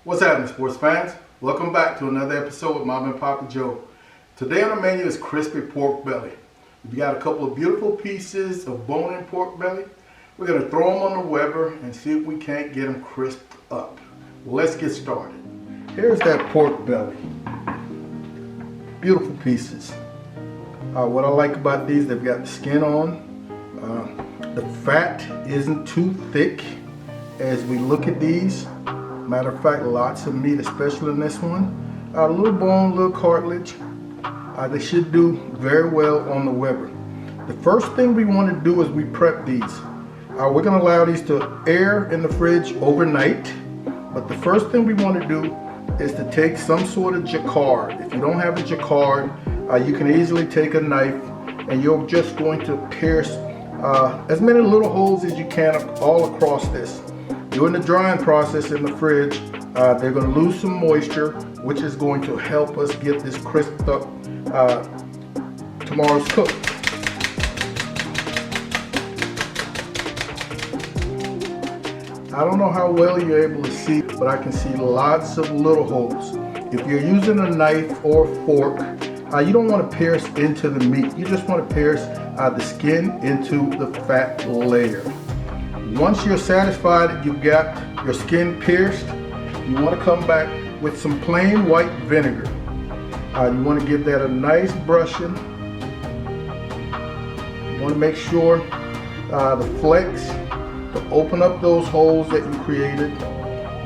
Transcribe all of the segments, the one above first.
What's happening, sports fans? Welcome back to another episode with Mom and Papa Joe. Today on the menu is crispy pork belly. We got a couple of beautiful pieces of bone-in pork belly. We're going to throw them on the Weber and see if we can't get them crisped up. Well, let's get started. Here's that pork belly. Beautiful pieces. What I like about these, they've got the skin on. The fat isn't too thick as we look at these. Matter of fact, lots of meat, especially in this one. A little bone, a little cartilage. They should do very well on the Weber. The first thing we want to do is we prep these. We're going to allow these to air in the fridge overnight. But the first thing we want to do is to take some sort of jacquard. If you don't have a jacquard, you can easily take a knife and you're just going to pierce as many little holes as you can all across this. During the drying process in the fridge, they're going to lose some moisture, which is going to help us get this crisped up tomorrow's cook. I don't know how well you're able to see, but I can see lots of little holes. If you're using a knife or fork, you don't want to pierce into the meat. You just want to pierce the skin into the fat layer. Once you're satisfied that you've got your skin pierced, you want to come back with some plain white vinegar. You want to give that a nice brushing. You want to make sure the flecks to open up those holes that you created.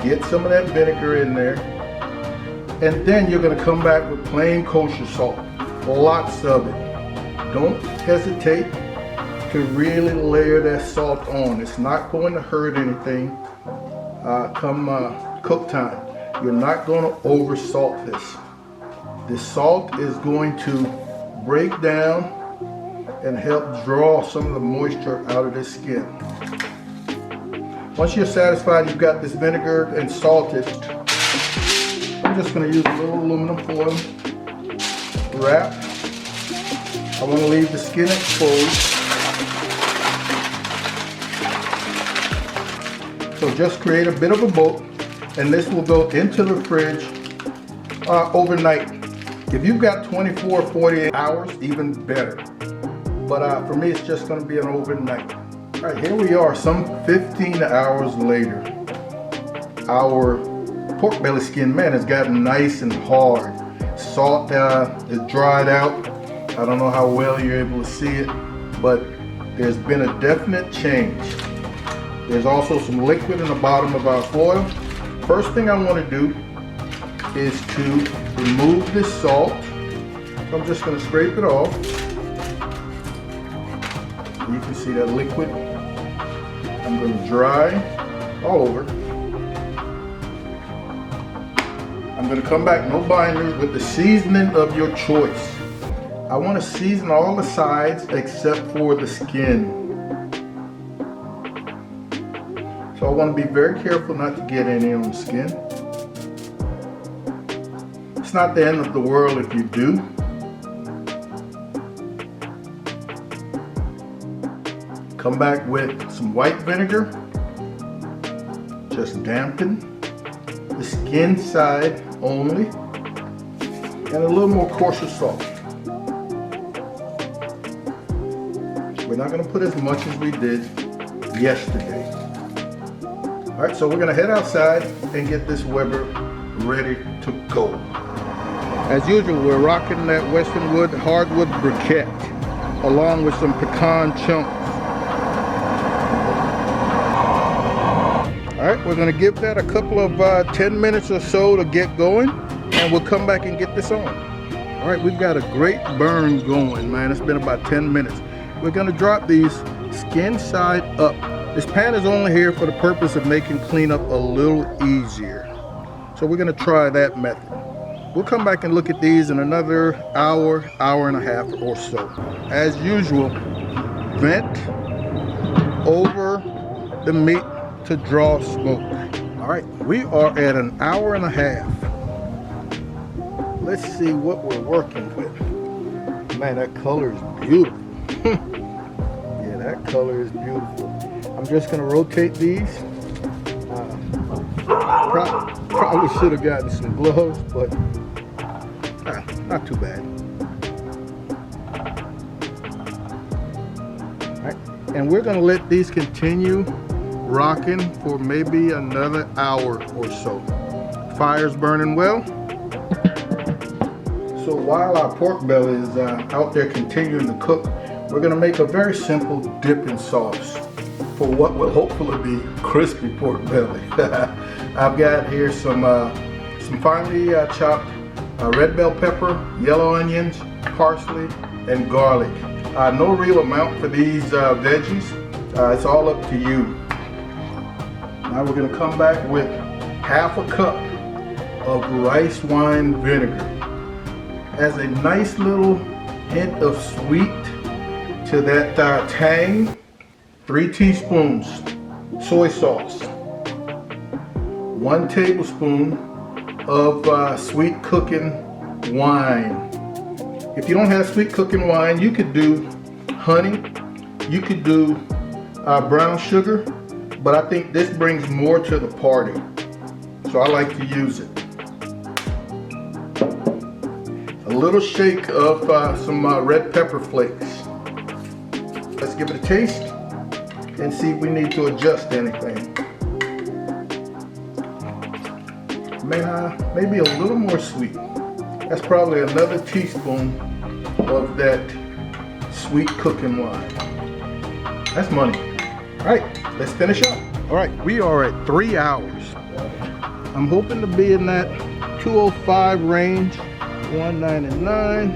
Get some of that vinegar in there. And then you're going to come back with plain kosher salt. Lots of it. Don't hesitate to really layer that salt on. It's not going to hurt anything come cook time. You're not going to over salt this. The salt is going to break down and help draw some of the moisture out of this skin. Once you're satisfied you've got this vinegar and salted, I'm just going to use a little aluminum foil wrap. I want to leave the skin exposed. So just create a bit of a boat, and this will go into the fridge overnight. If you've got 24 or 48 hours, even better. But for me, it's just going to be an overnight. All right, here we are, some 15 hours later. Our pork belly skin, man, has gotten nice and hard. Salt is dried out. I don't know how well you're able to see it, but there's been a definite change. There's also some liquid in the bottom of our foil. First thing I want to do is to remove this salt. So I'm just going to scrape it off. You can see that liquid. I'm going to dry all over. I'm going to come back, no binders, with the seasoning of your choice. I want to season all the sides except for the skin. So I want to be very careful not to get any on the skin. It's not the end of the world if you do. Come back with some white vinegar. Just dampen the skin side only. And a little more kosher salt. We're not going to put as much as we did yesterday. All right, so we're going to head outside and get this Weber ready to go. As usual, we're rocking that Western Wood hardwood briquette along with some pecan chunks. All right, we're going to give that a couple of 10 minutes or so to get going, and we'll come back and get this on. All right, we've got a great burn going, man. It's been about 10 minutes. We're going to drop these skin side up. This pan is only here for the purpose of making cleanup a little easier. So we're going to try that method. We'll come back and look at these in another hour, hour and a half or so. As usual, vent over the meat to draw smoke. All right, we are at an hour and a half. Let's see what we're working with. Man, that color is beautiful. Yeah, that color is beautiful. I'm just going to rotate these Probably should have gotten some gloves, but not too bad. All right, and we're gonna let these continue rocking for maybe another hour or so. Fire's burning well. So while our pork belly is out there continuing to cook, we're gonna make a very simple dipping sauce for what will hopefully be crispy pork belly. I've got here some finely chopped red bell pepper, yellow onions, parsley, and garlic. No real amount for these veggies. It's all up to you. Now we're gonna come back with half a cup of rice wine vinegar. As a nice little hint of sweet to that tang. 3 teaspoons soy sauce. 1 tablespoon of sweet cooking wine. If you don't have sweet cooking wine, you could do honey, you could do brown sugar, but I think this brings more to the party, so I like to use it. A little shake of some red pepper flakes. Let's give it a taste and see if we need to adjust anything. Maybe a little more sweet. That's probably another teaspoon of that sweet cooking wine. That's money. All right, let's finish up. All right, we are at 3 hours. I'm hoping to be in that 205 range, 199,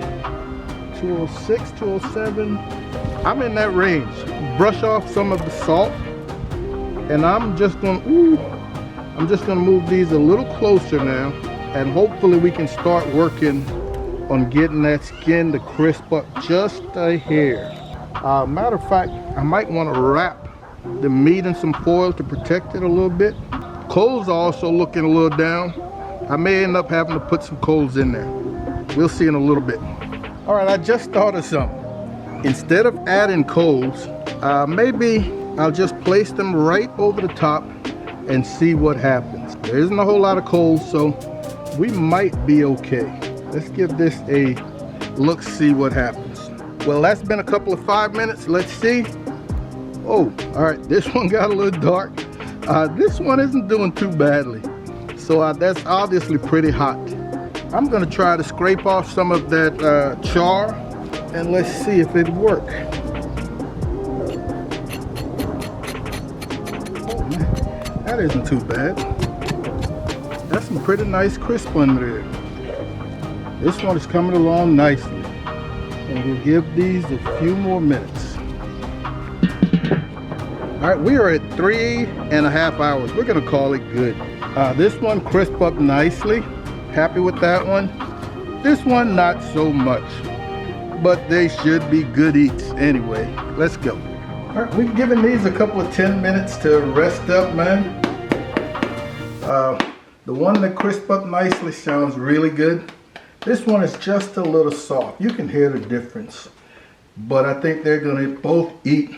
206, 207. I'm in that range. Brush off some of the salt, and I'm just gonna move these a little closer now, and hopefully we can start working on getting that skin to crisp up just a hair. Matter of fact, I might want to wrap the meat in some foil to protect it a little bit. Coals are also looking a little down. I may end up having to put some coals in there. We'll see in a little bit. All right, I just thought of something. Instead of adding coals, maybe I'll just place them right over the top and see what happens. There isn't a whole lot of coals, so we might be okay. Let's give this a look, see what happens. Well, that's been a couple of 5 minutes. Let's see. Oh, all right, this one got a little dark. This one isn't doing too badly. So that's obviously pretty hot. I'm gonna try to scrape off some of that char, and let's see if it works. Oh man, that isn't too bad. That's some pretty nice crisp under there. This one is coming along nicely. And we'll give these a few more minutes. All right, we are at 3.5 hours. We're gonna call it good. This one crisped up nicely. Happy with that one. This one, not so much. But they should be good eats anyway. Let's go. All right, we've given these a couple of 10 minutes to rest up, man. The one that crisped up nicely sounds really good. This one is just a little soft. You can hear the difference. But I think they're gonna both eat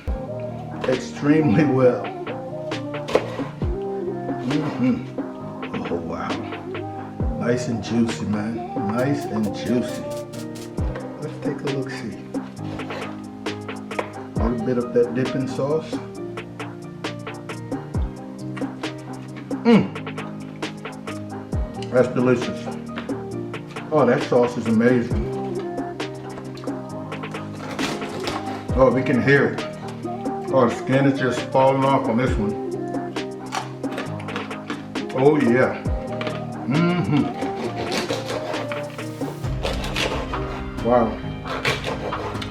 extremely well. Oh wow. Nice and juicy, man. Nice and juicy. Let's take a look, see. A little bit of that dipping sauce. That's delicious. Oh, that sauce is amazing. Oh, we can hear it. Oh, the skin is just falling off on this one. Oh yeah. Wow.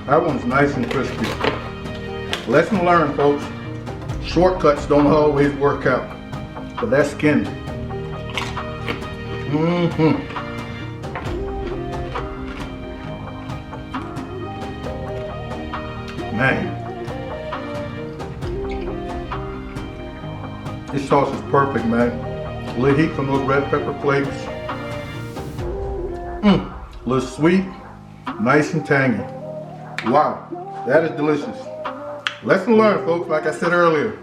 That one's nice and crispy. Lesson learned, folks. Shortcuts don't always work out. But that skin. Man. This sauce is perfect, man. A little heat from those red pepper flakes. A little sweet, nice and tangy. Wow, that is delicious. Lesson learned, folks. Like I said earlier,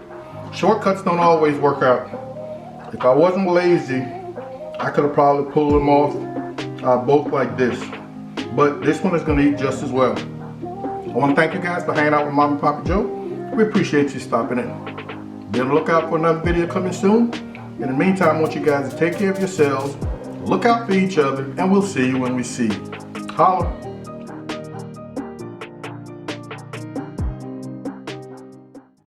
shortcuts don't always work out. If I wasn't lazy, I could have probably pulled them off both like this, but this one is going to eat just as well. I want to thank you guys for hanging out with Mom and Papa Joe. We appreciate you stopping in. Be on the lookout for another video coming soon. In the meantime, I want you guys to take care of yourselves, look out for each other, and we'll see you when we see you. Holla!